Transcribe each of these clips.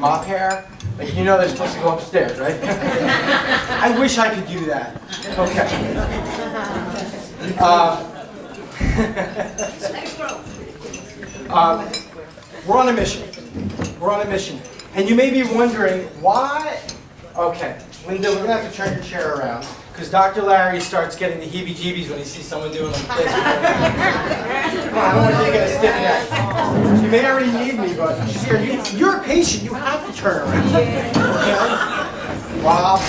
mop hair, like you know they're supposed to go upstairs, right? I wish I could do that. Okay. We're on a mission. We're on a mission. And you may be wondering, why? Okay, Linda, we're going to have to turn your chair around, because Dr. Larry starts getting the heebie-jeebies when he sees someone doing like this. Come on, I don't want you to get a stiff neck. You may already need me, but you're a patient. You have to turn around. Okay? Rob,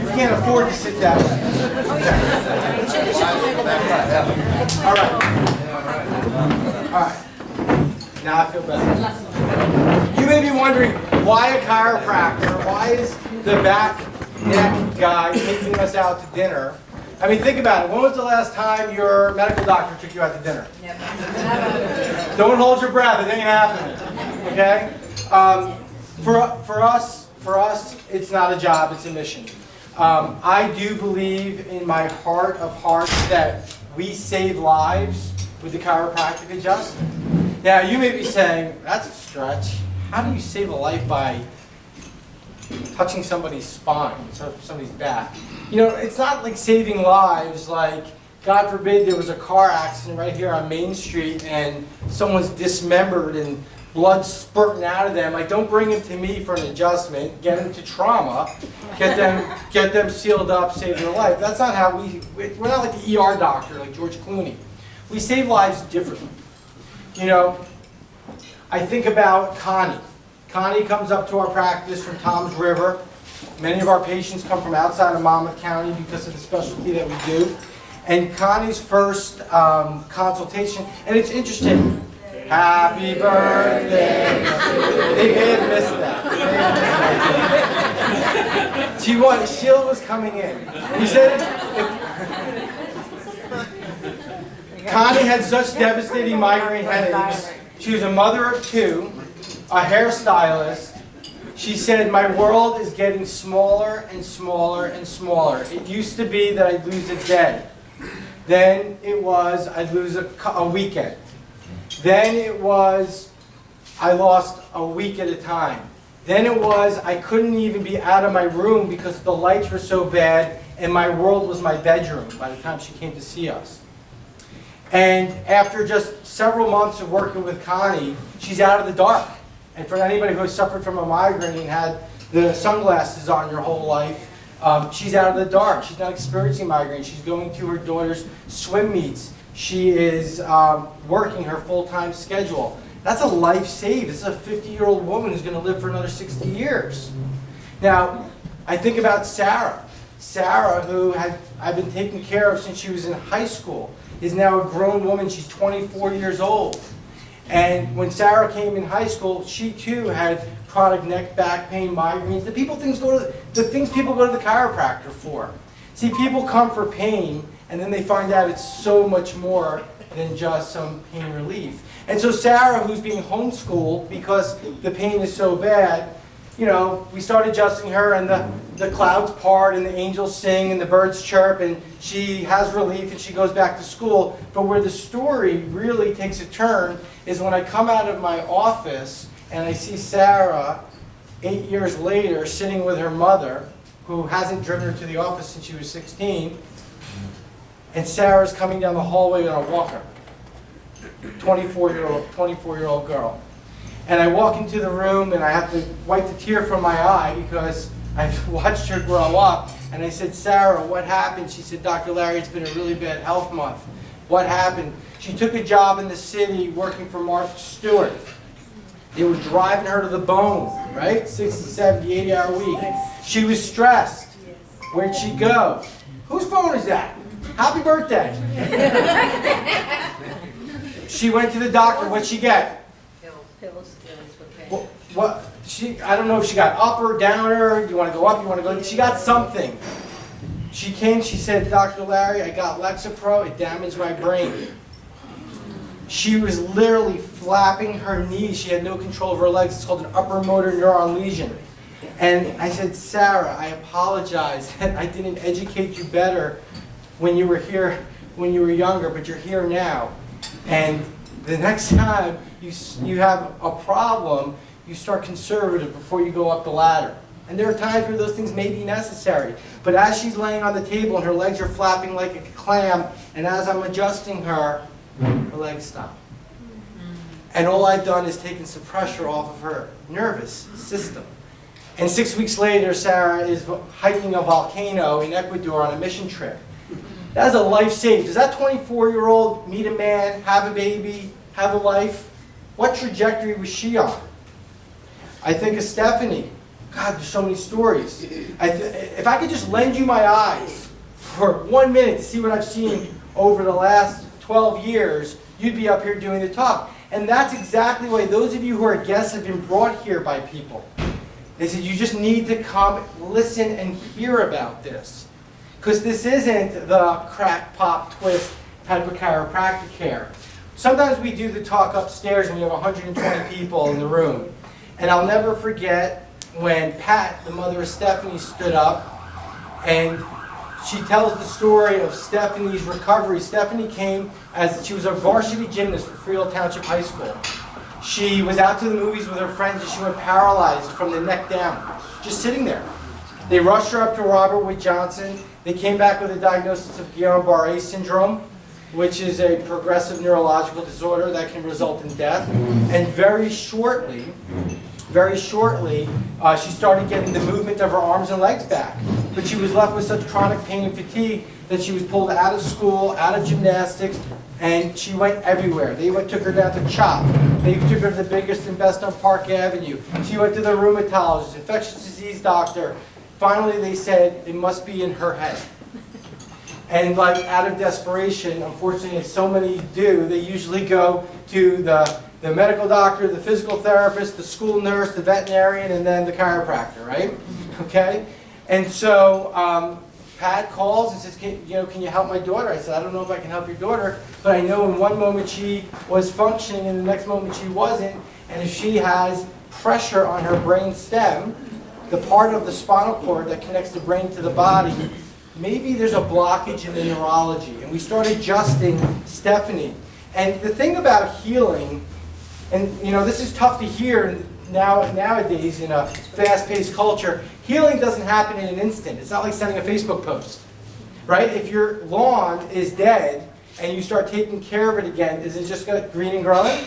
you can't afford to sit that way. All right. All right. Now I feel better. You may be wondering, why a chiropractor? Why is the back neck guy taking us out to dinner? I mean, think about it. When was the last time your medical doctor took you out to dinner? Never. Don't hold your breath. It ain't happening. Okay? For us, it's not a job. It's a mission. I do believe in my heart of hearts that we save lives with the chiropractic adjustment. Now, you may be saying, that's a stretch. How do you save a life by touching somebody's spine, somebody's back? You know, it's not like saving lives like, God forbid, there was a car accident right here on Main Street and someone's dismembered and blood spurting out of them. Like, don't bring them to me for an adjustment. Get them to trauma. Get them sealed up, save their life. That's not how we're not like the ER doctor, like George Clooney. We save lives differently. You know, I think about Connie. Connie comes up to our practice from Toms River. Many of our patients come from outside of Monmouth County because of the specialty that we do. And Connie's first consultation, and it's interesting. Happy birthday. They may have missed that. Sheila was coming in. He said, Connie had such devastating migraine headaches. She was a mother of two, a hairstylist. She said, my world is getting smaller and smaller and smaller. It used to be that I'd lose a day. Then it was I'd lose a weekend. Then it was I lost a week at a time. Then it was I couldn't even be out of my room because the lights were so bad and my world was my bedroom by the time she came to see us. And after just several months of working with Connie, she's out of the dark. And for anybody who has suffered from a migraine and had the sunglasses on your whole life, she's out of the dark. She's not experiencing migraine. She's going to her daughter's swim meets. She is working her full-time schedule. That's a life saved. This is a 50-year-old woman who's going to live for another 60 years. Now, I think about Sarah. Sarah, who I've been taking care of since she was in high school, is now a grown woman. She's 24 years old. And when Sarah came in high school, she too had chronic neck, back pain, migraines. The things people go to the chiropractor for. See, people come for pain, and then they find out it's so much more than just some pain relief. And so Sarah, who's being homeschooled because the pain is so bad, you know, we start adjusting her, and the clouds part, and the angels sing, and the birds chirp, and she has relief, and she goes back to school. But where the story really takes a turn is when I come out of my office, and I see Sarah 8 years later sitting with her mother, who hasn't driven her to the office since she was 16, and Sarah's coming down the hallway on a walker, 24-year-old girl. And I walk into the room, and I have to wipe the tear from my eye because I've watched her grow up. And I said, Sarah, what happened? She said, Dr. Larry, it's been a really bad health month. What happened? She took a job in the city working for Martha Stewart. They were driving her to the bone, right? 60, 70, 80-hour week. She was stressed. Where'd she go? Whose phone is that? Happy birthday. She went to the doctor. What'd she get? Pills. What? I don't know if she got upper, downer. You want to go up? You want to go? She got something. She came. She said, Dr. Larry, I got Lexapro. It damaged my brain. She was literally flapping her knees. She had no control of her legs. It's called an upper motor neuron lesion. And I said, Sarah, I apologize that I didn't educate you better when you were here, when you were younger, but you're here now. And the next time you have a problem, you start conservative before you go up the ladder. And there are times where those things may be necessary. But as she's laying on the table and her legs are flapping like a clam, and as I'm adjusting her, her legs stop. And all I've done is taken some pressure off of her nervous system. And 6 weeks later, Sarah is hiking a volcano in Ecuador on a mission trip. That's a life saved. Does that 24-year-old meet a man, have a baby, have a life? What trajectory was she on? I think of Stephanie. God, there's so many stories. If I could just lend you my eyes for 1 minute to see what I've seen over the last 12 years, you'd be up here doing the talk. And that's exactly why those of you who are guests have been brought here by people. They said, you just need to come, listen, and hear about this. Because this isn't the crack, pop, twist type of chiropractic care. Sometimes we do the talk upstairs and we have 120 people in the room. And I'll never forget when Pat, the mother of Stephanie, stood up and she tells the story of Stephanie's recovery. Stephanie came as she was a varsity gymnast for Freehold Township High School. She was out to the movies with her friends and she went paralyzed from the neck down, just sitting there. They rushed her up to Robert Wood Johnson. They came back with a diagnosis of Guillain-Barré syndrome, which is a progressive neurological disorder that can result in death. And very shortly, she started getting the movement of her arms and legs back. But she was left with such chronic pain and fatigue that she was pulled out of school, out of gymnastics, and she went everywhere. They took her down to CHOP. They took her to the biggest and best on Park Avenue. She went to the rheumatologist, infectious disease doctor. Finally, they said it must be in her head. And like out of desperation, unfortunately, as so many do, they usually go to the medical doctor, the physical therapist, the school nurse, the veterinarian, and then the chiropractor, right? Okay? And so Pat calls and says, can you help my daughter? I said, I don't know if I can help your daughter, but I know in one moment she was functioning and the next moment she wasn't. And if she has pressure on her brain stem, the part of the spinal cord that connects the brain to the body, maybe there's a blockage in the neurology. And we started adjusting Stephanie. And the thing about healing, and this is tough to hear nowadays in a fast-paced culture, healing doesn't happen in an instant. It's not like sending a Facebook post, right? If your lawn is dead and you start taking care of it again, is it just green and growing?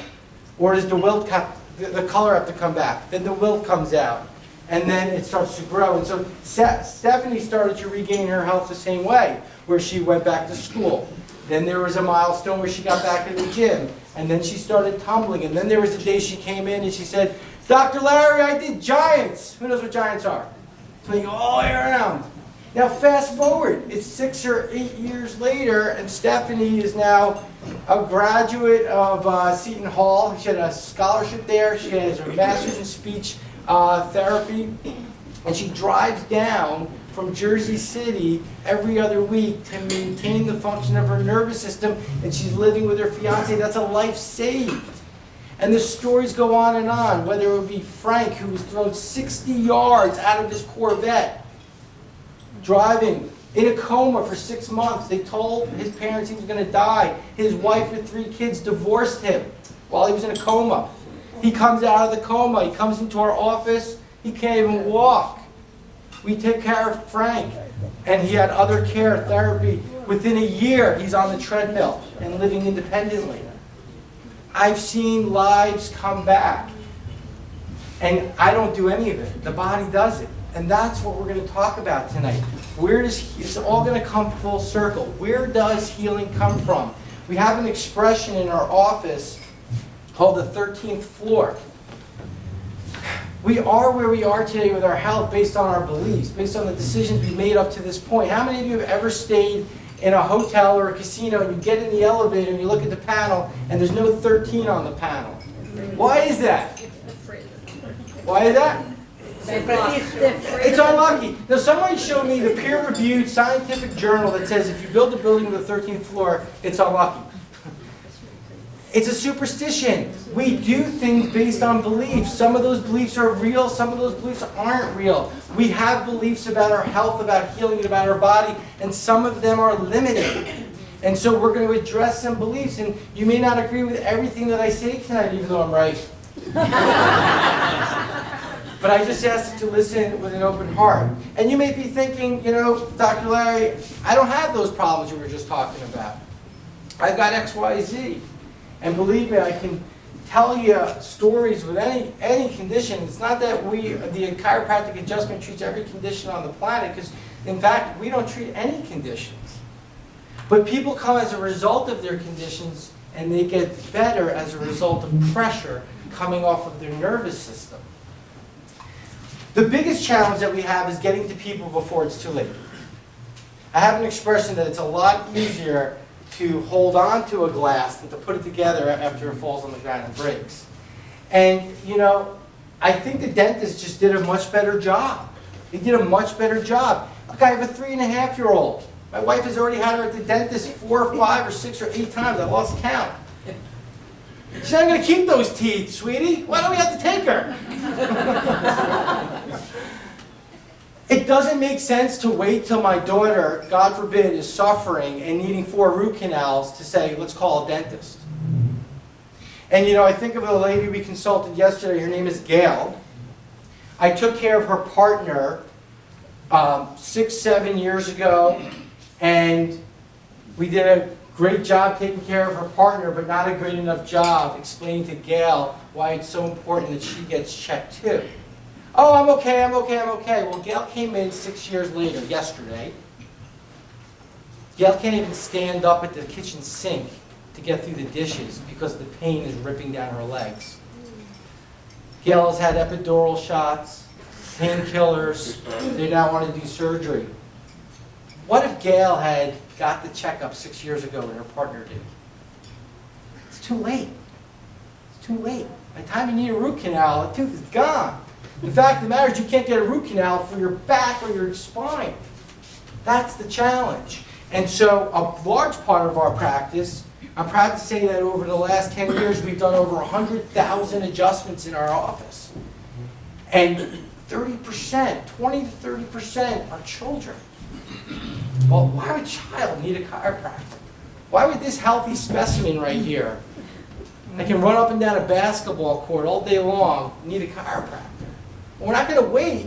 Or does the wilt the color have to come back? Then the wilt comes out. And then it starts to grow. And so Stephanie started to regain her health the same way, where she went back to school. Then there was a milestone where she got back to the gym. And then she started tumbling. And then there was a day she came in and she said, Dr. Larry, I did giants. Who knows what giants are? So you go all the way around. Now fast forward. It's 6 or 8 years later, and Stephanie is now a graduate of Seton Hall. She had a scholarship there. She has her master's in speech therapy, and she drives down from Jersey City every other week to maintain the function of her nervous system, and she's living with her fiance. That's a life saved. And the stories go on, whether it would be Frank, who was thrown 60 yards out of his Corvette, driving in a coma for 6 months. They told his parents he was going to die. His wife with 3 kids divorced him while he was in a coma. He comes out of the coma. He comes into our office. He can't even walk. We take care of Frank. And he had other care, therapy. Within a year, he's on the treadmill and living independently. I've seen lives come back. And I don't do any of it. The body does it. And that's what we're going to talk about tonight. It's all going to come full circle. Where does healing come from? We have an expression in our office called the 13th floor. We are where we are today with our health based on our beliefs, based on the decisions we made up to this point. How many of you have ever stayed in a hotel or a casino and you get in the elevator and you look at the panel and there's no 13 on the panel? Why is that? Why is that? It's unlucky. Now somebody showed me the peer-reviewed scientific journal that says if you build a building with a 13th floor, it's unlucky. It's a superstition. We do things based on beliefs. Some of those beliefs are real, some of those beliefs aren't real. We have beliefs about our health, about healing, and about our body, and some of them are limited. And so we're going to address some beliefs, and you may not agree with everything that I say tonight, even though I'm right. But I just ask that you listen with an open heart. And you may be thinking, you know, Dr. Larry, I don't have those problems you were just talking about. I've got X, Y, Z. And believe me, I can tell you stories with any condition. It's not that the chiropractic adjustment treats every condition on the planet, because in fact, we don't treat any conditions. But people come as a result of their conditions, and they get better as a result of pressure coming off of their nervous system. The biggest challenge that we have is getting to people before it's too late. I have an expression that it's a lot easier to hold on to a glass than to put it together after it falls on the ground and breaks. And, you know, I think the dentist just did a much better job. He did a much better job. Look, I have a 3.5-year-old. My wife has already had her at the dentist 4 or 5 or 6 or 8 times. I lost count. She's not going to keep those teeth, sweetie. Why don't we have to take her? It doesn't make sense to wait till my daughter, God forbid, is suffering and needing 4 root canals to say, let's call a dentist. And you know, I think of a lady we consulted yesterday. Her name is Gail. I took care of her partner 6, 7 years ago, and we did a great job taking care of her partner, but not a great enough job explaining to Gail why it's so important that she gets checked too. Oh, I'm okay, I'm okay, I'm okay. Well, Gail came in 6 years later, yesterday. Gail can't even stand up at the kitchen sink to get through the dishes because the pain is ripping down her legs. Gail has had epidural shots, painkillers. They now want to do surgery. What if Gail had got the checkup 6 years ago and her partner did? It's too late. It's too late. By the time you need a root canal, the tooth is gone. The fact of the matter is you can't get a root canal for your back or your spine. That's the challenge. And so a large part of our practice, I'm proud to say that over the last 10 years we've done over 100,000 adjustments in our office. And 30%, 20 to 30% are children. Well, why would a child need a chiropractor? Why would this healthy specimen right here, that can run up and down a basketball court all day long, need a chiropractor? Well, we're not going to wait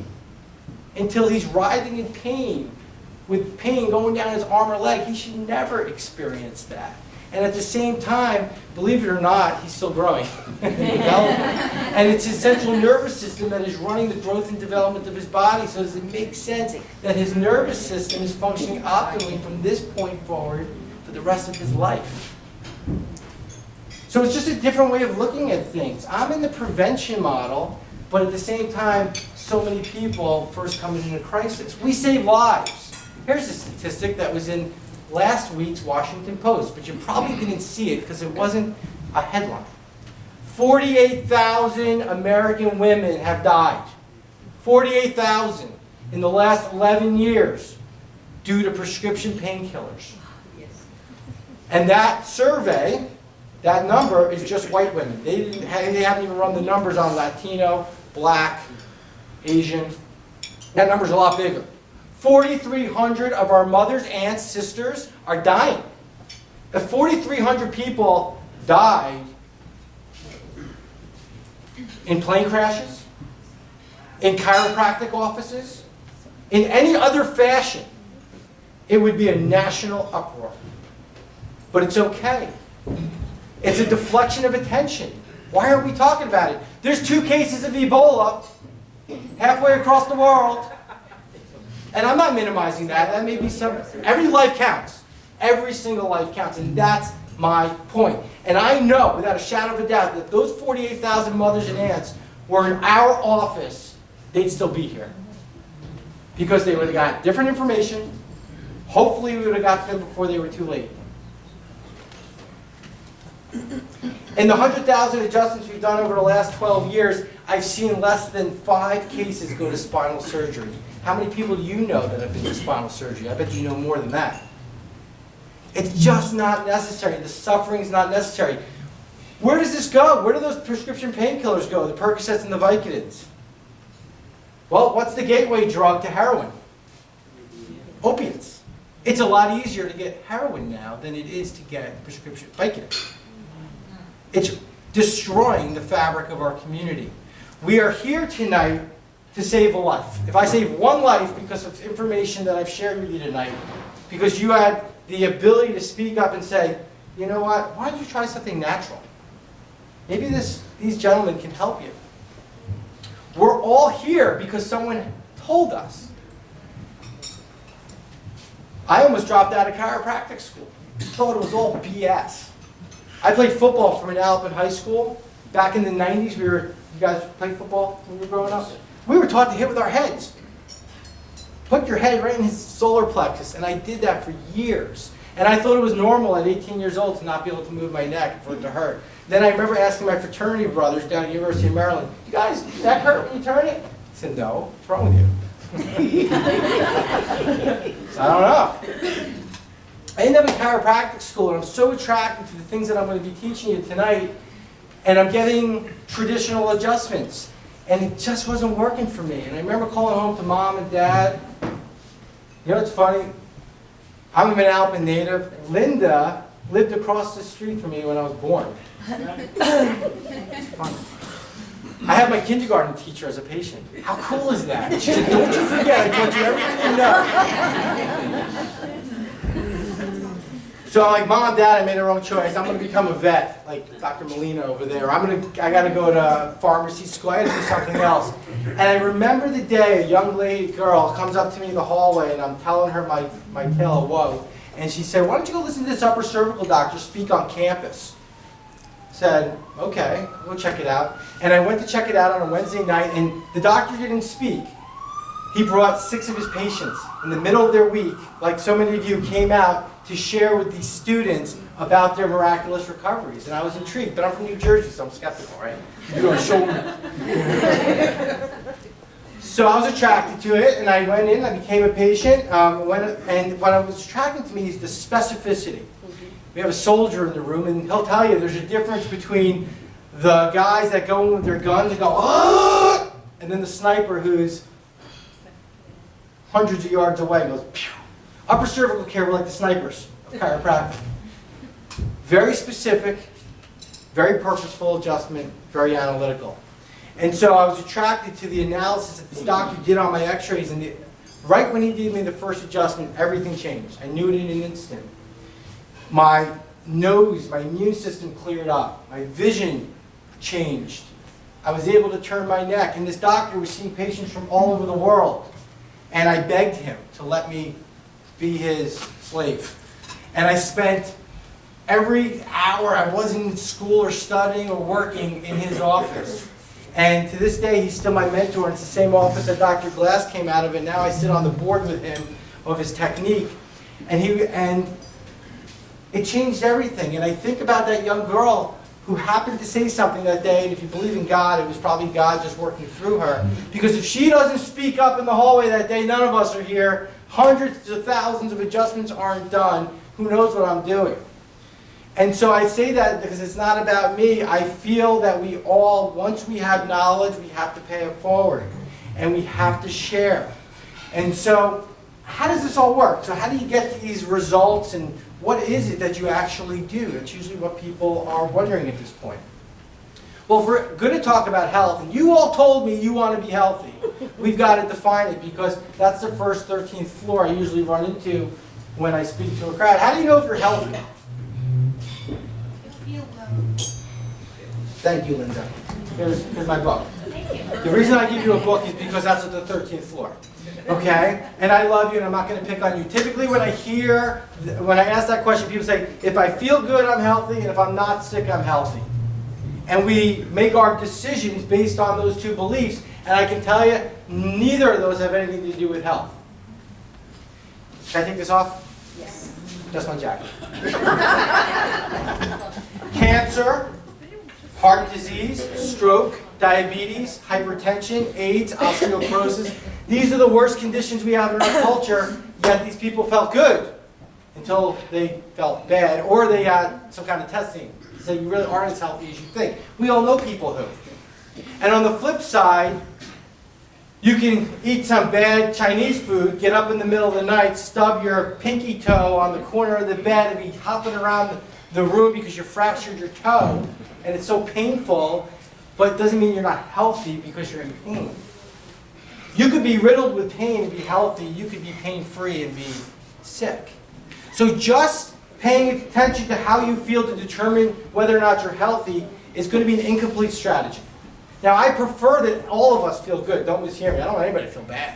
until he's writhing in pain, with pain going down his arm or leg. He should never experience that. And at the same time, believe it or not, he's still growing and developing. And it's his central nervous system that is running the growth and development of his body. So does it make sense that his nervous system is functioning optimally from this point forward for the rest of his life? So it's just a different way of looking at things. I'm in the prevention model, but at the same time, so many people first come into crisis. We save lives. Here's a statistic that was in last week's Washington Post, but you probably didn't see it because it wasn't a headline. 48,000 American women have died. 48,000 in the last 11 years due to prescription painkillers. And that survey, that number is just white women. They haven't even run the numbers on Latino, Black, Asian. That number's a lot bigger. 4,300 of our mothers, aunts, sisters are dying. If 4,300 people died in plane crashes, in chiropractic offices, in any other fashion, it would be a national uproar. But it's okay. It's a deflection of attention. Why aren't we talking about it? There's 2 cases of Ebola halfway across the world. And I'm not minimizing that. That may be some. Every life counts. Every single life counts. And that's my point. And I know, without a shadow of a doubt, that those 48,000 mothers and aunts were in our office, they'd still be here. Because they would have got different information. Hopefully we would have got to them before they were too late. In the 100,000 adjustments we've done over the last 12 years, I've seen less than 5 cases go to spinal surgery. How many people do you know that have been to spinal surgery? I bet you know more than that. It's just not necessary. The suffering's not necessary. Where does this go? Where do those prescription painkillers go? The Percocets and the Vicodins? Well, what's the gateway drug to heroin? Opiates. It's a lot easier to get heroin now than it is to get prescription Vicodin. destroying the fabric of our community. We are here tonight to save a life. If I save one life because of information that I've shared with you tonight, because you had the ability to speak up and say, you know what, why don't you try something natural? Maybe these gentlemen can help you. We're all here because someone told us. I almost dropped out of chiropractic school. Thought it was all BS. I played football from an Alpine high school. Back in the 90s, you guys played football when you were growing up? We were taught to hit with our heads. Put your head right in his solar plexus, and I did that for years. And I thought it was normal at 18 years old to not be able to move my neck for it to hurt. Then I remember asking my fraternity brothers down at the University of Maryland, you guys, does that hurt when you turn it? I said, no, what's wrong with you? So I don't know. I ended up in chiropractic school, and I'm so attracted to the things that I'm going to be teaching you tonight, and I'm getting traditional adjustments. And it just wasn't working for me. And I remember calling home to Mom and Dad. You know what's funny? I'm an Alpine native. Linda lived across the street from me when I was born. It's funny. I had my kindergarten teacher as a patient. How cool is that? She said, don't you forget, I taught you everything you know. So I'm like, Mom, Dad, I made the wrong choice. I'm going to become a vet, like Dr. Molina over there. I got to go to pharmacy school. I got to do something else. And I remember the day a young girl comes up to me in the hallway, and I'm telling her my tale of woe. And she said, why don't you go listen to this upper cervical doctor speak on campus? I said, okay, we'll check it out. And I went to check it out on a Wednesday night, and the doctor didn't speak. He brought 6 of his patients in the middle of their week, like so many of you came out to share with these students about their miraculous recoveries. And I was intrigued, but I'm from New Jersey, so I'm skeptical, right? You're going to show me. So I was attracted to it, and I went in, I became a patient, and what I was attracted to me is the specificity. We have a soldier in the room, and he'll tell you there's a difference between the guys that go in with their guns and go, oh! And then the sniper who's hundreds of yards away goes, pew. Upper cervical care, we're like the snipers of chiropractic. Very specific, very purposeful adjustment, very analytical. And so I was attracted to the analysis that this doctor did on my x-rays, and right when he did me the first adjustment, everything changed. I knew it in an instant. My nose, my immune system cleared up. My vision changed. I was able to turn my neck, and this doctor was seeing patients from all over the world. And I begged him to let me be his slave. And I spent every hour I wasn't in school or studying or working in his office. And to this day, he's still my mentor. And it's the same office that Dr. Glass came out of. And now I sit on the board with him of his technique. And it changed everything. And I think about that young girl who happened to say something that day, and if you believe in God, it was probably God just working through her. Because if she doesn't speak up in the hallway that day, none of us are here. Hundreds of thousands of adjustments aren't done. Who knows what I'm doing? And so I say that because it's not about me. I feel that we all, once we have knowledge, we have to pay it forward. And we have to share. And so how does this all work? So how do you get these results, and what is it that you actually do? That's usually what people are wondering at this point. Well, if we're going to talk about health, and you all told me you want to be healthy, we've got to define it, because that's the first 13th floor I usually run into when I speak to a crowd. How do you know if you're healthy? Thank you, Linda. Here's my book. The reason I give you a book is because that's at the 13th floor. Okay? And I love you, and I'm not going to pick on you. Typically when I ask that question, people say, if I feel good, I'm healthy, and if I'm not sick, I'm healthy. And we make our decisions based on those two beliefs, and I can tell you, neither of those have anything to do with health. Can I take this off? Yes. Just my jacket. Cancer, heart disease, stroke, diabetes, hypertension, AIDS, osteoporosis. These are the worst conditions we have in our culture, yet these people felt good until they felt bad, or they had some kind of testing to say you really aren't as healthy as you think. We all know people who. And on the flip side, you can eat some bad Chinese food, get up in the middle of the night, stub your pinky toe on the corner of the bed, and be hopping around the room because you fractured your toe and it's so painful, but it doesn't mean you're not healthy because you're in pain. You could be riddled with pain and be healthy. You could be pain-free and be sick. So just paying attention to how you feel to determine whether or not you're healthy is going to be an incomplete strategy. Now, I prefer that all of us feel good. Don't mishear me. I don't want anybody to feel bad.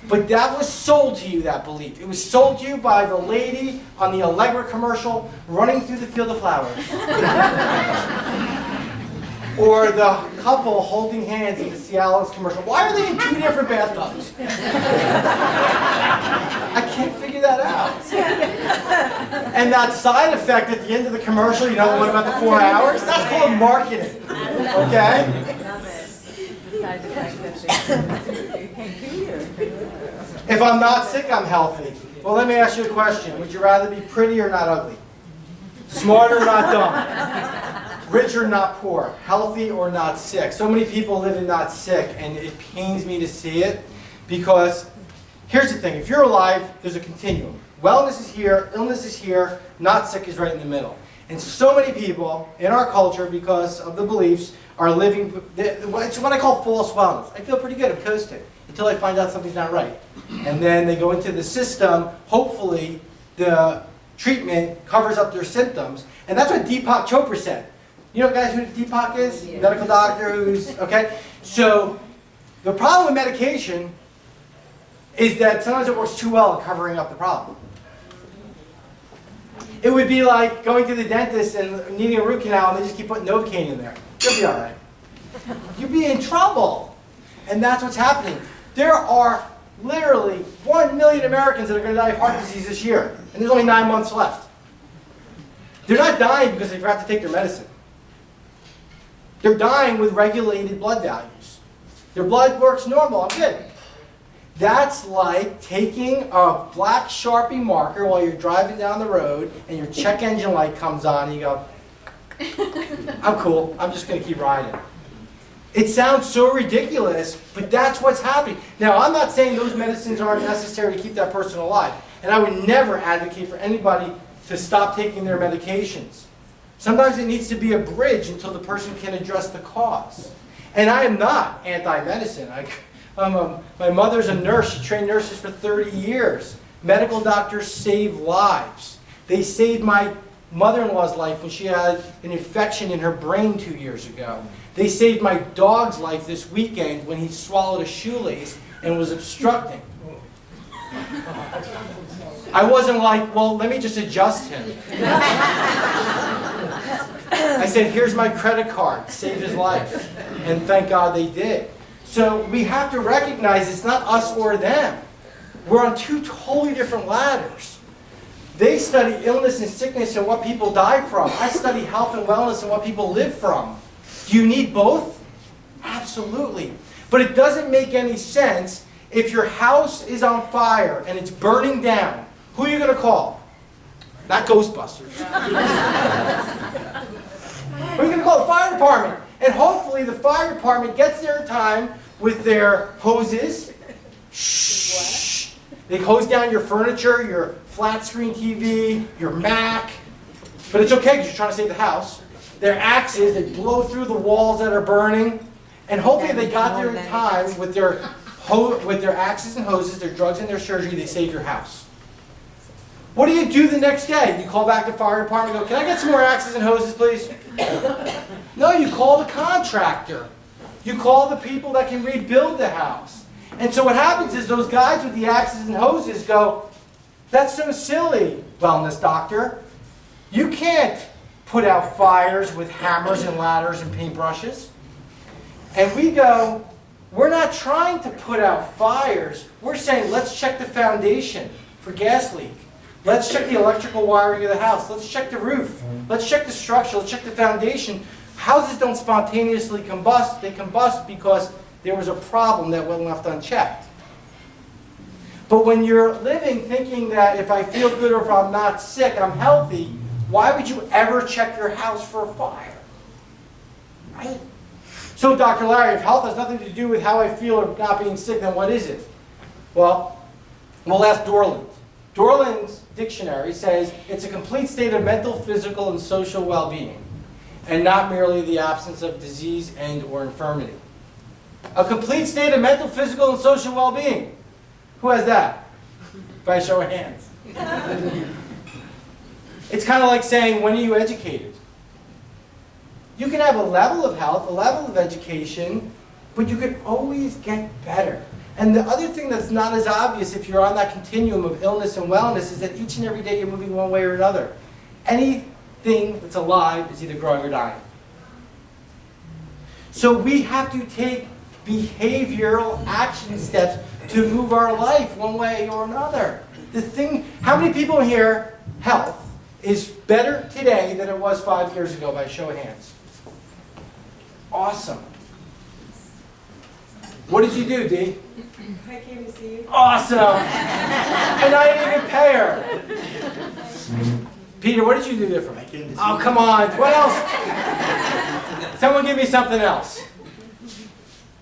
But that was sold to you, that belief. It was sold to you by the lady on the Allegra commercial running through the field of flowers. Or the couple holding hands in the Cialis commercial. Why are they in 2 different bathtubs? I can't figure that out. And that side effect at the end of the commercial, you know, what about the 4 hours? That's called marketing. Okay? If I'm not sick, I'm healthy. Well, let me ask you a question. Would you rather be pretty or not ugly? Smart or not dumb? Rich or not poor? Healthy or not sick? So many people live in not sick, and it pains me to see it because here's the thing. If you're alive, there's a continuum. Wellness is here, illness is here, not sick is right in the middle. And so many people in our culture, because of the beliefs, are living, it's what I call false wellness. I feel pretty good, I'm coasting, until I find out something's not right. And then they go into the system, hopefully the treatment covers up their symptoms. And that's what Deepak Chopra said. You know guys who Deepak is? Yeah. Medical doctor who's, okay? So the problem with medication is that sometimes it works too well at covering up the problem. It would be like going to the dentist and needing a root canal and they just keep putting Novocaine in there. You'll be all right. You'll be in trouble. And that's what's happening. There are literally 1 million Americans that are going to die of heart disease this year. And there's only 9 months left. They're not dying because they forgot to take their medicine. They're dying with regulated blood values. Their blood works normal. I'm good. That's like taking a black Sharpie marker while you're driving down the road and your check engine light comes on and you go, I'm cool, I'm just going to keep riding. It sounds so ridiculous, but that's what's happening. Now, I'm not saying those medicines aren't necessary to keep that person alive. And I would never advocate for anybody to stop taking their medications. Sometimes it needs to be a bridge until the person can address the cause. And I am not anti-medicine. My mother's a nurse. She trained nurses for 30 years. Medical doctors save lives. They saved my mother-in-law's life when she had an infection in her brain 2 years ago. They saved my dog's life this weekend when he swallowed a shoelace and was obstructing. I wasn't like, well, let me just adjust him. I said, here's my credit card. Saved his life. And thank God they did. So we have to recognize it's not us or them. We're on 2 totally different ladders. They study illness and sickness and what people die from. I study health and wellness and what people live from. Do you need both? Absolutely. But it doesn't make any sense if your house is on fire and it's burning down. Who are you going to call? Not Ghostbusters. Who are you going to call? The fire department. And hopefully the fire department gets there in time with their hoses. Shh. They hose down your furniture, your flat screen TV, your Mac. But it's okay because you're trying to save the house. Their axes, they blow through the walls that are burning. And hopefully they got there in time with their axes and hoses, their drugs and their surgery, they save your house. What do you do the next day? You call back the fire department and go, can I get some more axes and hoses, please? No, you call the contractor. You call the people that can rebuild the house. And so what happens is those guys with the axes and hoses go, that's so silly, wellness doctor. You can't put out fires with hammers and ladders and paintbrushes. And we go, we're not trying to put out fires. We're saying, let's check the foundation for gas leak. Let's check the electrical wiring of the house. Let's check the roof. Let's check the structure. Let's check the foundation. Houses don't spontaneously combust. They combust because there was a problem that wasn't left unchecked. But when you're living thinking that if I feel good or if I'm not sick, I'm healthy, why would you ever check your house for a fire? Right? So, Dr. Larry, if health has nothing to do with how I feel or not being sick, then what is it? Well, we'll ask Dorland. Dorland's dictionary says it's a complete state of mental, physical, and social well-being, and not merely the absence of disease and or infirmity. A complete state of mental, physical, and social well-being. Who has that? By a show of hands. It's kind of like saying, when are you educated? You can have a level of health, a level of education, but you can always get better. And the other thing that's not as obvious if you're on that continuum of illness and wellness is that each and every day you're moving one way or another. Anything that's alive is either growing or dying. So we have to take behavioral action steps to move our life one way or another. How many people here, health is better today than it was 5 years ago by a show of hands? Awesome. What did you do, Dee? I came to see you. Awesome. And I didn't even pay her. Peter, what did you do different? Oh, come on. What else? Someone give me something else.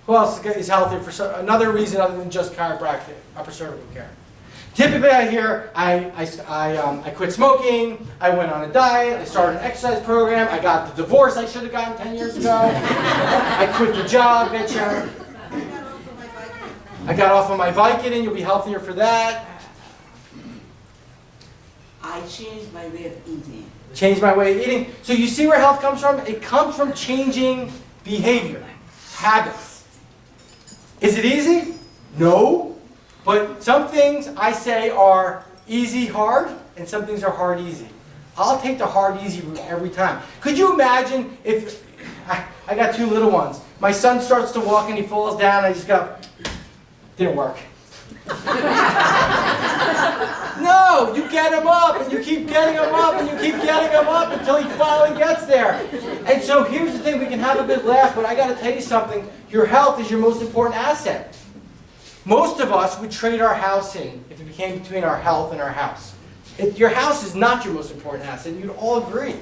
Who else is healthy for another reason other than just chiropractic, upper cervical care? Typically I hear, I quit smoking, I went on a diet, I started an exercise program, I got the divorce I should have gotten 10 years ago, I quit the job, bitcher. I got off of my Vicodin, you'll be healthier for that. I changed my way of eating. Change my way of eating. So you see where health comes from? It comes from changing behavior, habits. Is it easy? No. But some things I say are easy, hard, and some things are hard, easy. I'll take the hard, easy route every time. Could you imagine if, I got 2 little ones. My son starts to walk and he falls down and I just go, didn't work. No, you get him up and you keep getting him up and you keep getting him up until he finally gets there. And so here's the thing, we can have a good laugh, but I got to tell you something. Your health is your most important asset. Most of us would trade our house in if it became between our health and our house. Your house is not your most important asset, you'd all agree.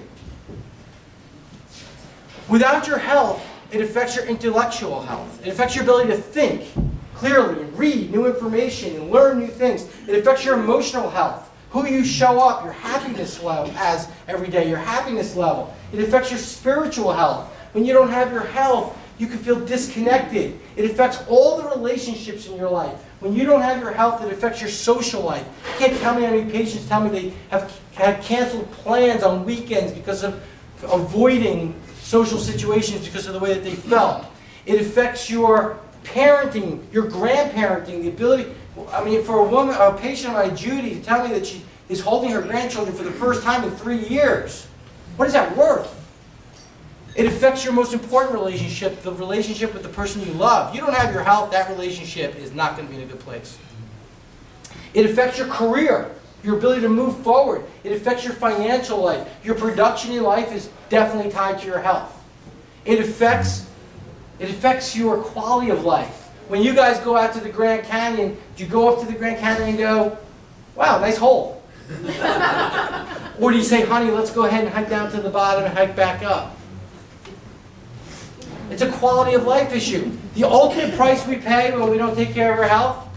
Without your health, it affects your intellectual health. It affects your ability to think clearly and read new information and learn new things. It affects your emotional health, who you show up, your happiness level as every day, your happiness level. It affects your spiritual health. When you don't have your health, you can feel disconnected. It affects all the relationships in your life. When you don't have your health, it affects your social life. You can't tell me how many patients tell me they have had canceled plans on weekends because of avoiding social situations because of the way that they felt. It affects your parenting, your grandparenting, the ability, I mean, for a patient of mine, Judy, to tell me that she is holding her grandchildren for the first time in 3 years. What is that worth? It affects your most important relationship, the relationship with the person you love. You don't have your health, that relationship is not going to be in a good place. It affects your career, your ability to move forward. It affects your financial life. Your production in life is definitely tied to your health. It affects your quality of life. When you guys go out to the Grand Canyon, do you go up to the Grand Canyon and go, wow, nice hole? Or do you say, honey, let's go ahead and hike down to the bottom and hike back up? It's a quality of life issue. The ultimate price we pay when we don't take care of our health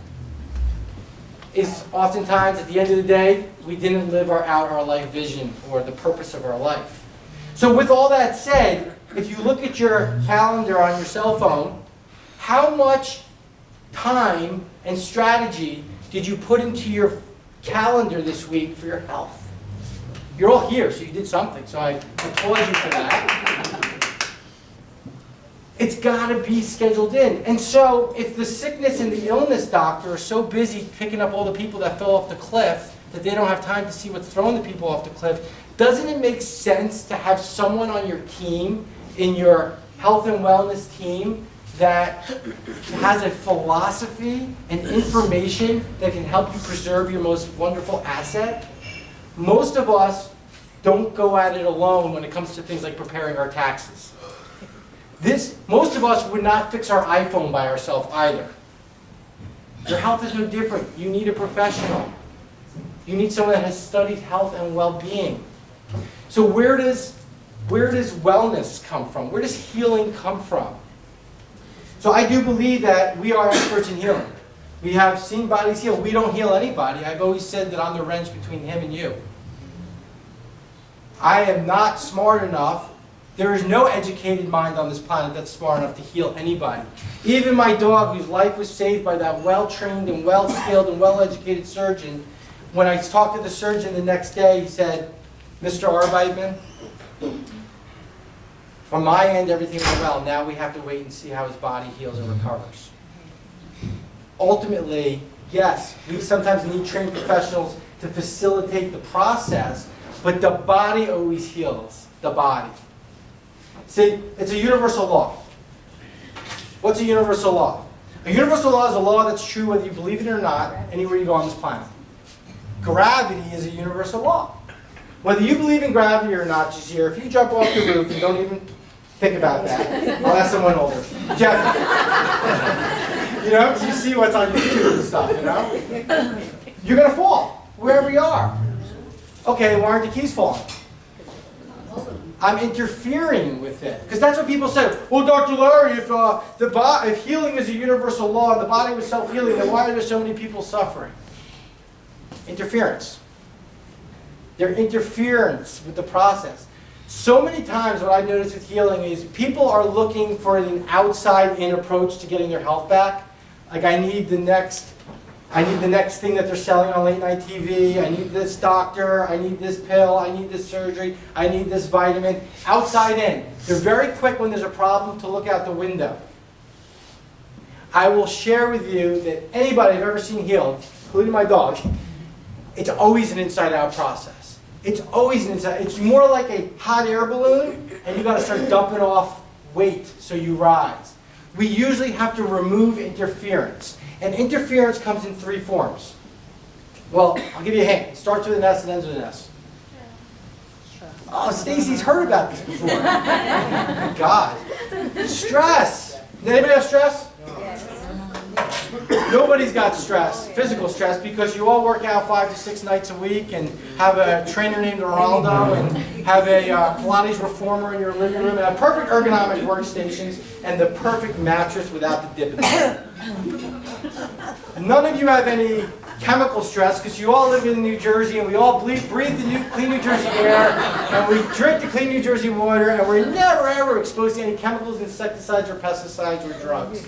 is oftentimes, at the end of the day, we didn't live out our life vision or the purpose of our life. So with all that said, if you look at your calendar on your cell phone, how much time and strategy did you put into your calendar this week for your health? You're all here, so you did something, so I applaud you for that. It's got to be scheduled in. And so if the sickness and the illness doctor are so busy picking up all the people that fell off the cliff that they don't have time to see what's throwing the people off the cliff, doesn't it make sense to have someone on your team, in your health and wellness team, that has a philosophy and information that can help you preserve your most wonderful asset? Most of us don't go at it alone when it comes to things like preparing our taxes. Most of us would not fix our iPhone by ourselves either. Your health is no different. You need a professional. You need someone that has studied health and well-being. So where does wellness come from? Where does healing come from? So I do believe that we are experts in healing. We have seen bodies heal. We don't heal anybody. I've always said that I'm the wrench between him and you. I am not smart enough. There is no educated mind on this planet that's smart enough to heal anybody. Even my dog, whose life was saved by that well-trained and well-skilled and well-educated surgeon, when I talked to the surgeon the next day, he said, "Mr. Arbeitman, from my end, everything went well. Now we have to wait and see how his body heals and recovers." Ultimately, yes, we sometimes need trained professionals to facilitate the process, but the body always heals. The body. See, it's a universal law. What's a universal law? A universal law is a law that's true whether you believe it or not, anywhere you go on this planet. Gravity is a universal law. Whether you believe in gravity or not, Jazir, if you jump off the roof and don't even think about that, I'll ask someone older. Jeff, you know, you see what's on YouTube and stuff, you know? You're going to fall, wherever you are. Okay, why aren't the keys falling? I'm interfering with it. Because that's what people say. Well, Dr. Larry, if healing is a universal law and the body was self-healing, then why are there so many people suffering? Interference. They're interference with the process. So many times what I've noticed with healing is people are looking for an outside-in approach to getting their health back. Like, I need the next thing that they're selling on late night TV. I need this doctor. I need this pill. I need this surgery. I need this vitamin. Outside in. They're very quick when there's a problem to look out the window. I will share with you that anybody I've ever seen healed, including my dog, it's always an inside-out process. It's always an inside. It's more like a hot air balloon, and you got to start dumping off weight so you rise. We usually have to remove interference. And interference comes in three forms. Well, I'll give you a hint. It starts with an S and ends with an S. Oh, Stacy's heard about this before. Oh my God. Stress. Does anybody have stress? Nobody's got stress, physical stress, because you all work out 5 to 6 nights a week and have a trainer named Ronaldo and have a Pilates reformer in your living room and have perfect ergonomic workstations and the perfect mattress without the dip in it. None of you have any chemical stress because you all live in New Jersey and we all breathe the clean New Jersey air and we drink the clean New Jersey water and we're never ever exposed to any chemicals, insecticides, or pesticides or drugs.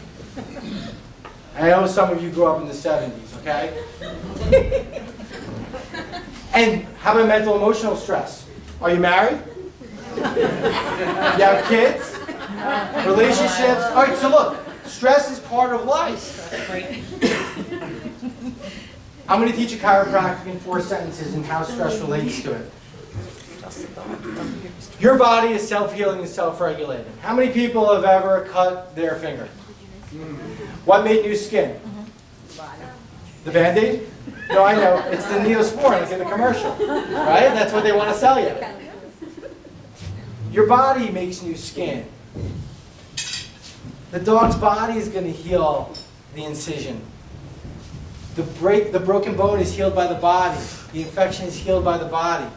I know some of you grew up in the 70s, okay? And how about mental emotional stress? Are you married? You have kids? Relationships? All right, so look, stress is part of life. I'm going to teach you chiropractic in 4 sentences and how stress relates to it. Your body is self-healing and self-regulating. How many people have ever cut their finger? What made new skin? The Band-Aid? No, I know. It's the Neosporin, like in the commercial. Right? That's what they want to sell you. Your body makes new skin. The dog's body is going to heal the incision. The broken bone is healed by the body. The infection is healed by the body.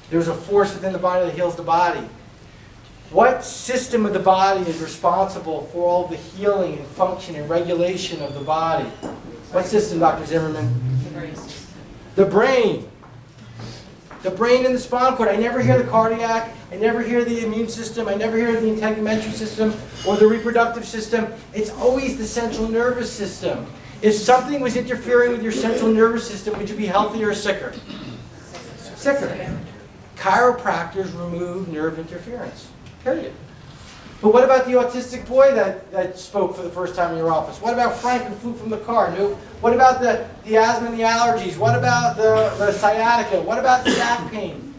There's a force within the body that heals the body. What system of the body is responsible for all the healing and function and regulation of the body? What system, Dr. Zimmerman? The brain system. The brain. The brain and the spinal cord. I never hear the cardiac. I never hear the immune system. I never hear the integumentary system or the reproductive system. It's always the central nervous system. If something was interfering with your central nervous system, would you be healthier or sicker? Sicker. Chiropractors remove nerve interference. Period. But what about the autistic boy that spoke for the first time in your office? What about Frank who flew from the car? What about the asthma and the allergies? What about the sciatica? What about the back pain?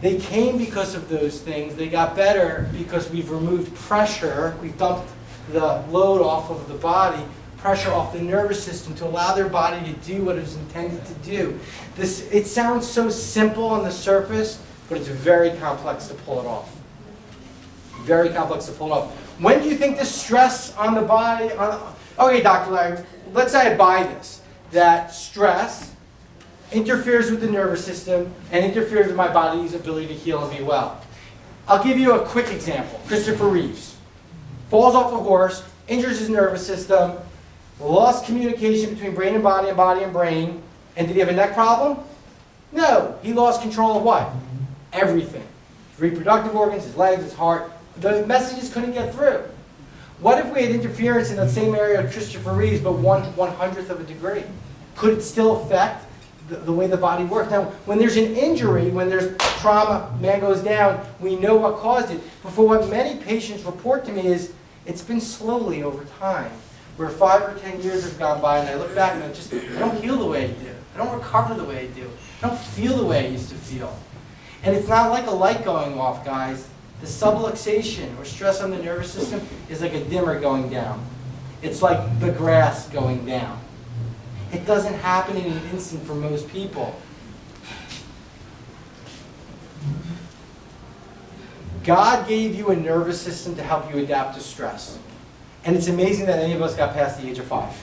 They came because of those things. They got better because we've removed pressure. We've dumped the load off of the body, pressure off the nervous system to allow their body to do what it was intended to do. It sounds so simple on the surface, but it's very complex to pull it off. Very complex to pull off. When do you think the stress on the body... Okay, Dr. Larry, let's say I buy this. That stress interferes with the nervous system and interferes with my body's ability to heal and be well. I'll give you a quick example. Christopher Reeves falls off a horse, injures his nervous system, lost communication between brain and body and brain. And did he have a neck problem? No. He lost control of what? Everything. His reproductive organs, his legs, his heart. The messages couldn't get through. What if we had interference in that same area of Christopher Reeves, but 1/100th of a degree? Could it still affect the way the body works? Now, when there's an injury, when there's trauma, man goes down, we know what caused it. But for what many patients report to me is, it's been slowly over time, where 5 or 10 years have gone by, and I look back and I don't heal the way I do. I don't recover the way I do. I don't feel the way I used to feel. And it's not like a light going off, guys. The subluxation, or stress on the nervous system, is like a dimmer going down. It's like the grass going down. It doesn't happen in an instant for most people. God gave you a nervous system to help you adapt to stress. And it's amazing that any of us got past the age of 5.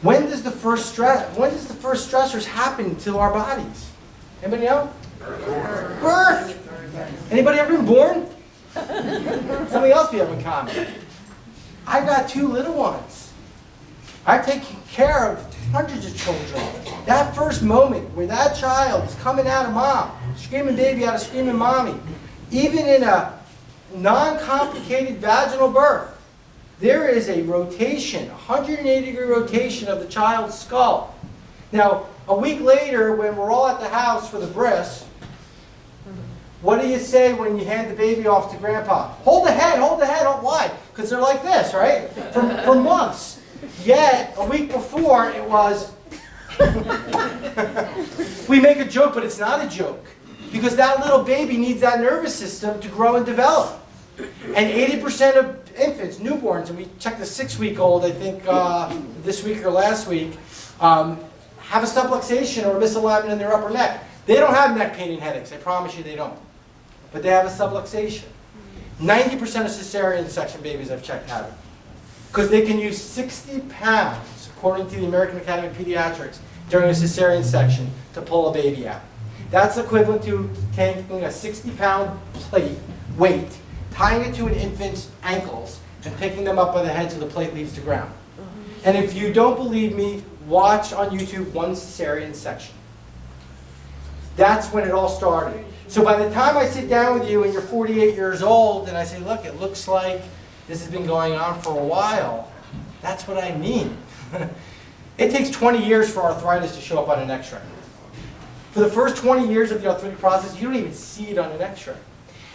When does the first stressors happen to our bodies? Anybody know? Birth. Anybody ever been born? Something else we have in common. I've got 2 little ones. I've taken care of hundreds of children. That first moment where that child is coming out of mom, screaming baby out of screaming mommy, even in a non-complicated vaginal birth, there is a rotation, 180-degree rotation of the child's skull. Now, a week later, when we're all at the house for the bris, what do you say when you hand the baby off to grandpa? Hold the head, hold the head. Oh, why? Because they're like this, right? For months. Yet, a week before, it was... We make a joke, but it's not a joke. Because that little baby needs that nervous system to grow and develop. And 80% of infants, newborns, and we checked the 6-week-old, I think, this week or last week, have a subluxation or a misalignment in their upper neck. They don't have neck pain and headaches. I promise you they don't. But they have a subluxation. 90% of cesarean section babies I've checked have it. Because they can use 60 pounds, according to the American Academy of Pediatrics, during a cesarean section to pull a baby out. That's equivalent to taking a 60-pound plate, weight, tying it to an infant's ankles, and picking them up by the head so the plate leaves the ground. And if you don't believe me, watch on YouTube one cesarean section. That's when it all started. So by the time I sit down with you and you're 48 years old and I say, look, it looks like this has been going on for a while, that's what I mean. It takes 20 years for arthritis to show up on an x-ray. For the first 20 years of the arthritic process, you don't even see it on an x-ray.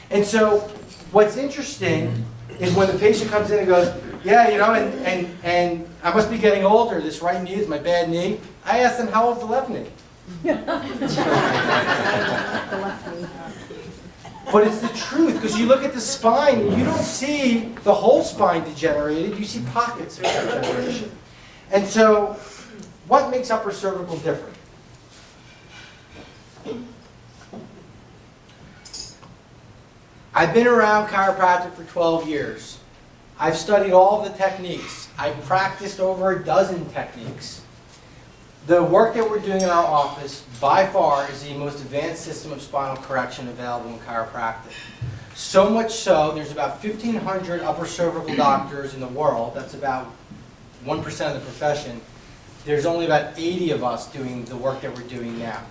And so what's interesting is when the patient comes in and goes, yeah, you know, and I must be getting older, this right knee is my bad knee. I ask them, how old's the left knee? But it's the truth, because you look at the spine, and you don't see the whole spine degenerated, you see pockets of degeneration. And so, what makes upper cervical different? I've been around chiropractic for 12 years. I've studied all of the techniques. I've practiced over a dozen techniques. The work that we're doing in our office, by far, is the most advanced system of spinal correction available in chiropractic. So much so, there's about 1,500 upper cervical doctors in the world. That's about 1% of the profession. There's only about 80 of us doing the work that we're doing now.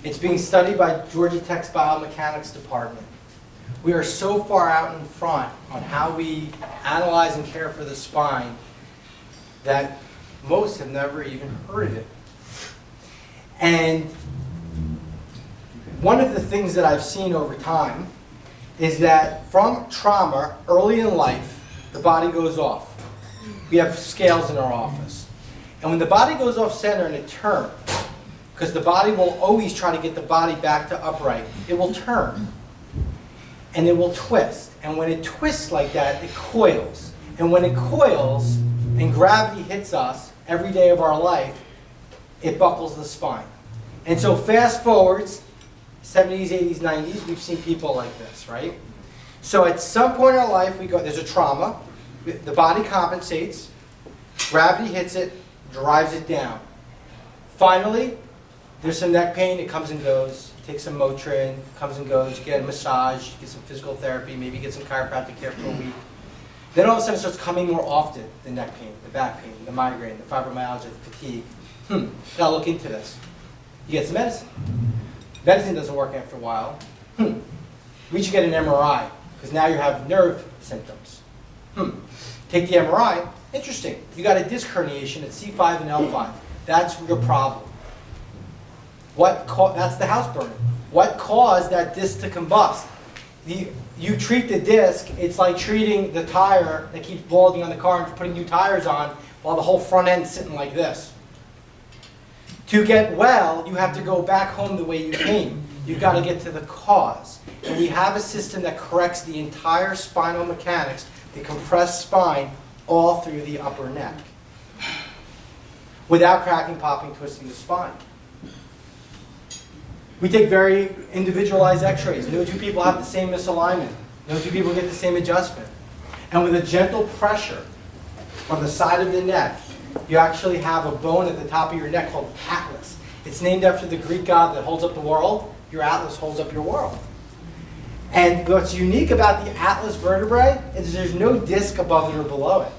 It's being studied by Georgia Tech's biomechanics department. We are so far out in front on how we analyze and care for the spine that most have never even heard of it. And one of the things that I've seen over time is that from trauma early in life, the body goes off. We have scales in our office. And when the body goes off center and it turns, because the body will always try to get the body back to upright, it will turn. And it will twist. And when it twists like that, it coils. And when it coils and gravity hits us every day of our life, it buckles the spine. And so fast forwards, 70s, 80s, 90s, we've seen people like this, right? So at some point in our life, there's a trauma, the body compensates, gravity hits it, drives it down. Finally, there's some neck pain, it comes and goes. You take some Motrin, comes and goes, you get a massage, you get some physical therapy, maybe get some chiropractic care for a week. Then all of a sudden it starts coming more often, the neck pain, the back pain, the migraine, the fibromyalgia, the fatigue. Gotta look into this. You get some medicine. Medicine doesn't work after a while. We should get an MRI, because now you have nerve symptoms. Take the MRI, interesting. You got a disc herniation at C5 and L5. That's your problem. That's the house burning. What caused that disc to combust? You treat the disc, it's like treating the tire that keeps balding on the car and putting new tires on while the whole front end's sitting like this. To get well, you have to go back home the way you came. You've got to get to the cause. And we have a system that corrects the entire spinal mechanics, the compressed spine, all through the upper neck, without cracking, popping, twisting the spine. We take very individualized x-rays. No two people have the same misalignment. No two people get the same adjustment. And with a gentle pressure on the side of the neck, you actually have a bone at the top of your neck called Atlas. It's named after the Greek god that holds up the world. Your Atlas holds up your world. And what's unique about the Atlas vertebrae is there's no disc above it or below it.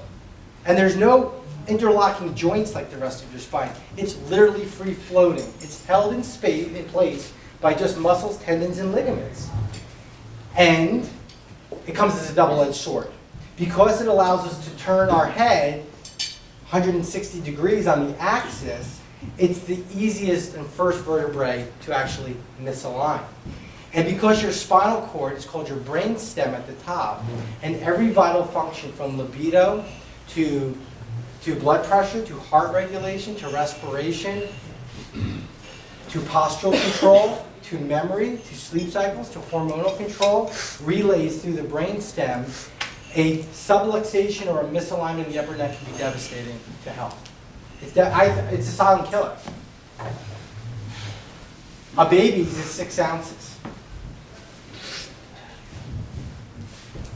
And there's no interlocking joints like the rest of your spine. It's literally free floating. It's held in space, in place by just muscles, tendons, and ligaments. And it comes as a double-edged sword. Because it allows us to turn our head 160 degrees on the axis, it's the easiest and first vertebrae to actually misalign. And because your spinal cord is called your brain stem at the top, and every vital function from libido to blood pressure, to heart regulation, to respiration, to postural control, to memory, to sleep cycles, to hormonal control, relays through the brain stem, a subluxation or a misalignment in the upper neck can be devastating to health. It's a silent killer. A baby's is 6 ounces.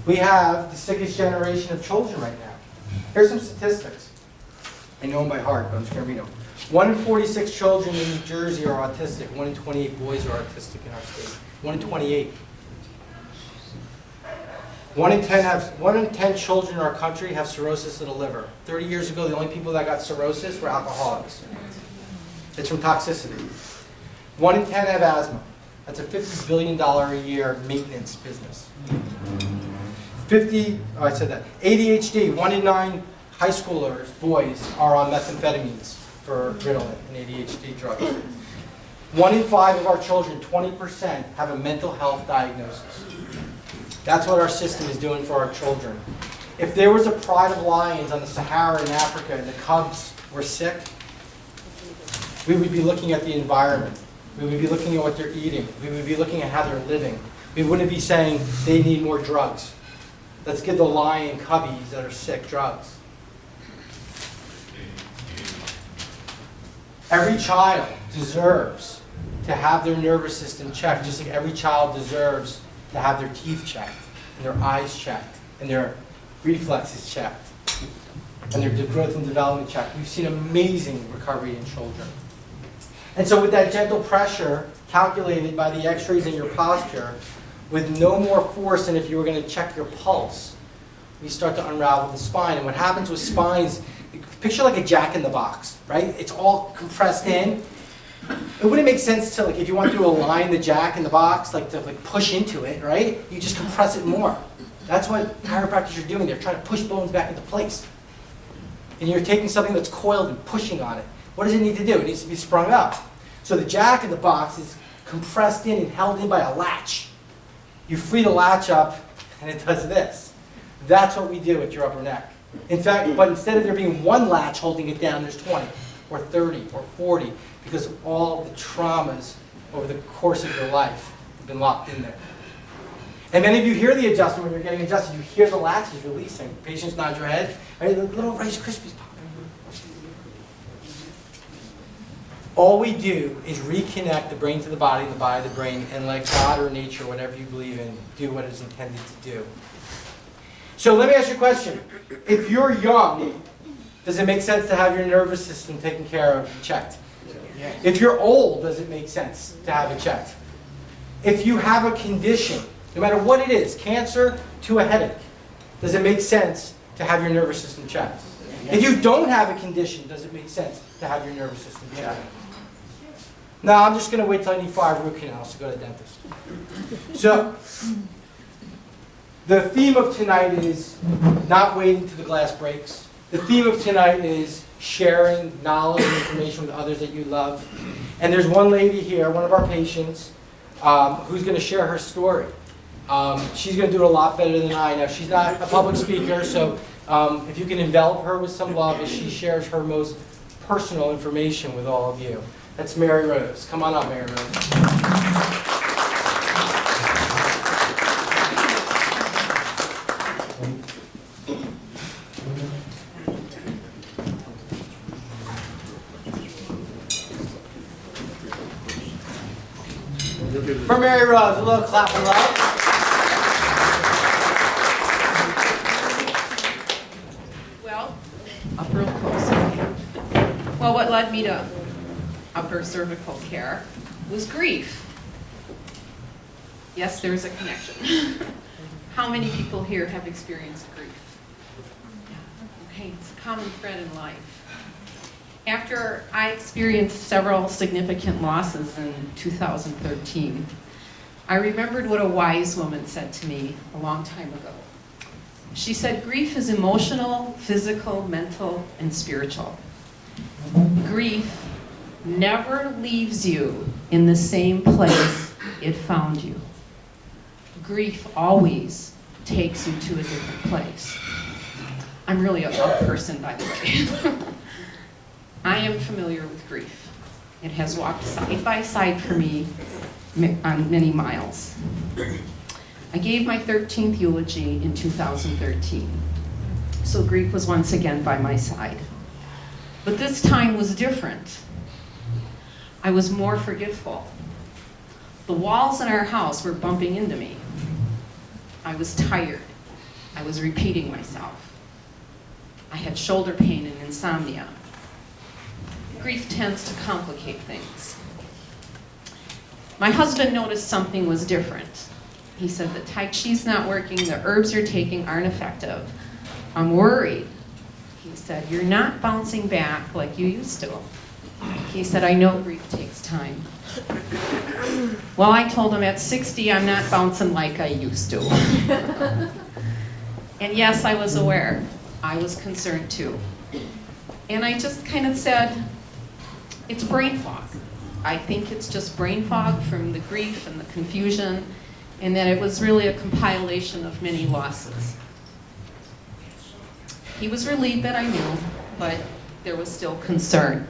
We have the sickest generation of children right now. Here's some statistics. I know them by heart, but I'm just going to read them. 1 in 46 children in New Jersey are autistic. 1 in 28 boys are autistic in our state. 1 in 28. 1 in 10 children in our country have cirrhosis of the liver. 30 years ago, the only people that got cirrhosis were alcoholics. It's from toxicity. 1 in 10 have asthma. That's a $50 billion a year maintenance business. ADHD, 1 in 9 high schoolers, boys, are on methamphetamines for Ritalin and ADHD drugs. 1 in 5 of our children, 20%, have a mental health diagnosis. That's what our system is doing for our children. If there was a pride of lions on the Sahara in Africa and the cubs were sick, we would be looking at the environment. We would be looking at what they're eating. We would be looking at how they're living. We wouldn't be saying they need more drugs. Let's give the lion cubbies that are sick drugs. Every child deserves to have their nervous system checked, just like every child deserves to have their teeth checked, and their eyes checked, and their reflexes checked, and their growth and development checked. We've seen amazing recovery in children. And so with that gentle pressure, calculated by the x-rays and your posture, with no more force than if you were going to check your pulse, we start to unravel the spine. And what happens with spines, picture like a jack-in-the-box, right? It's all compressed in. It wouldn't make sense to, like, if you want to align the jack in the box, like to push into it, right? You just compress it more. That's what chiropractors are doing. They're trying to push bones back into place. And you're taking something that's coiled and pushing on it. What does it need to do? It needs to be sprung up. So the jack in the box is compressed in and held in by a latch. You free the latch up, and it does this. That's what we do with your upper neck. In fact, but instead of there being one latch holding it down, there's 20 or 30 or 40 because of all the traumas over the course of your life have been locked in there. And many of you hear the adjustment when you're getting adjusted. You hear the latches releasing. Patients nod your head. Right? The little Rice Krispies pop. All we do is reconnect the brain to the body and the body to the brain and let God or nature, whatever you believe in, do what it's intended to do. So let me ask you a question. If you're young, does it make sense to have your nervous system taken care of and checked? If you're old, does it make sense to have it checked? If you have a condition, no matter what it is, cancer to a headache, Does it make sense to have your nervous system checked? If you don't have a condition, does it make sense to have your nervous system checked? No, I'm just going to wait till I need 5 root canals to go to the dentist. So, the theme of tonight is not waiting till the glass breaks. The theme of tonight is sharing knowledge and information with others that you love. And there's one lady here, one of our patients, who's going to share her story. She's going to do it a lot better than I. Now, she's not a public speaker, so if you can envelop her with some love as she shares her most personal information with all of you. That's Mary Rose. Come on up, Mary Rose. For Mary Rose, a little clap of love. Well, up real close. Well, what led me to upper cervical care was grief. Yes, there's a connection. How many people here have experienced grief? Okay, it's a common thread in life. After I experienced several significant losses in 2013, I remembered what a wise woman said to me a long time ago. She said, grief is emotional, physical, mental, and spiritual. Grief never leaves you in the same place it found you. Grief always takes you to a different place. I'm really a person, by the way. I am familiar with grief. It has walked side by side for me on many miles. I gave my 13th eulogy in 2013, so grief was once again by my side. But this time was different. I was more forgetful. The walls in our house were bumping into me. I was tired. I was repeating myself. I had shoulder pain and insomnia. Grief tends to complicate things. My husband noticed something was different. He said, the Tai Chi's not working, the herbs you're taking aren't effective. I'm worried. He said, you're not bouncing back like you used to. He said, I know grief takes time. Well, I told him at 60, I'm not bouncing like I used to. And yes, I was aware. I was concerned too. And I just kind of said, it's brain fog. I think it's just brain fog from the grief and the confusion, and that it was really a compilation of many losses. He was relieved that I knew, but there was still concern.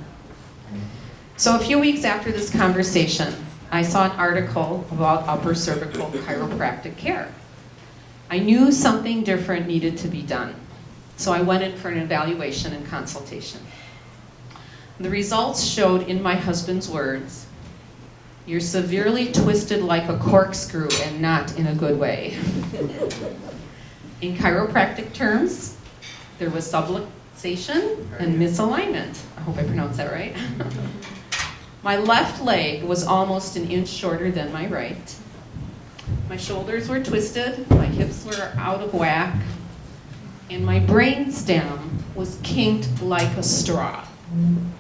So a few weeks after this conversation, I saw an article about upper cervical chiropractic care. I knew something different needed to be done, so I went in for an evaluation and consultation. The results showed, in my husband's words, you're severely twisted like a corkscrew and not in a good way. In chiropractic terms, there was subluxation and misalignment. I hope I pronounced that right. My left leg was almost an inch shorter than my right. My shoulders were twisted, my hips were out of whack, and my brainstem was kinked like a straw.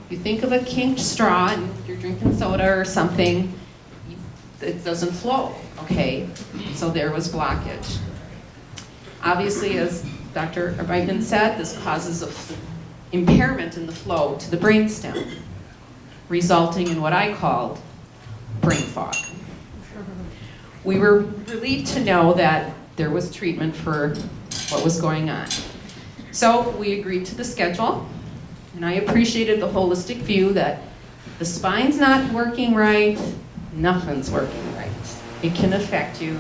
If you think of a kinked straw and you're drinking soda or something, it doesn't flow, okay? So there was blockage. Obviously, as Dr. Reitman said, this causes an impairment in the flow to the brainstem, resulting in what I called brain fog. We were relieved to know that there was treatment for what was going on. So we agreed to the schedule, and I appreciated the holistic view that the spine's not working right, nothing's working right. It can affect you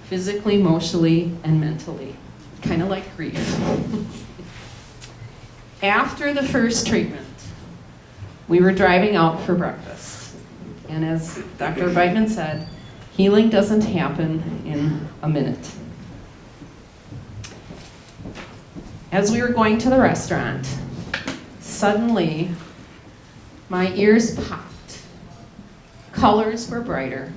physically, emotionally, and mentally, kind of like grief. After the first treatment, we were driving out for breakfast. And as Dr. Reitman said, healing doesn't happen in a minute. As we were going to the restaurant, suddenly my ears popped. Colors were brighter.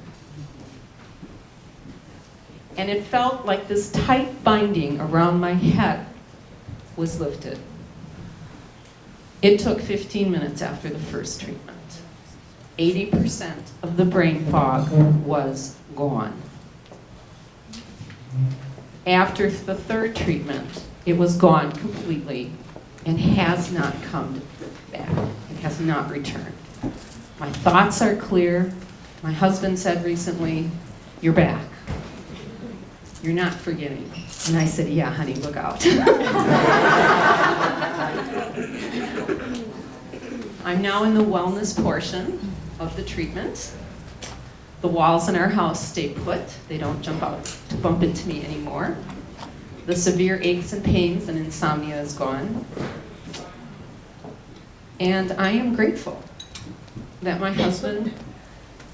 and it felt like this tight binding around my head was lifted. It took 15 minutes after the first treatment. 80% of the brain fog was gone. After the third treatment, it was gone completely and has not come back. It has not returned. My thoughts are clear. My husband said recently, "You're back. You're not forgetting." And I said, "Yeah, honey, look out." I'm now in the wellness portion of the treatment. The walls in our house stay put. They don't jump out to bump into me anymore. The severe aches and pains and insomnia is gone. And I am grateful that my husband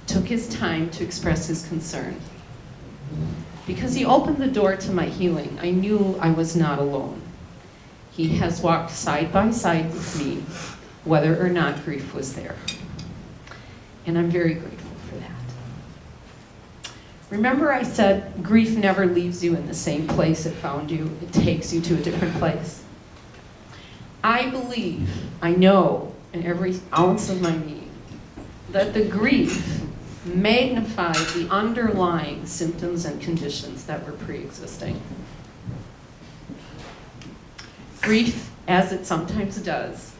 took his time to express his concern. Because he opened the door to my healing, I knew I was not alone. He has walked side by side with me, whether or not grief was there. And I'm very grateful for that. Remember I said grief never leaves you in the same place it found you. It takes you to a different place. I believe, I know in every ounce of my being, that the grief magnified the underlying symptoms and conditions that were pre-existing. Grief, as it sometimes does,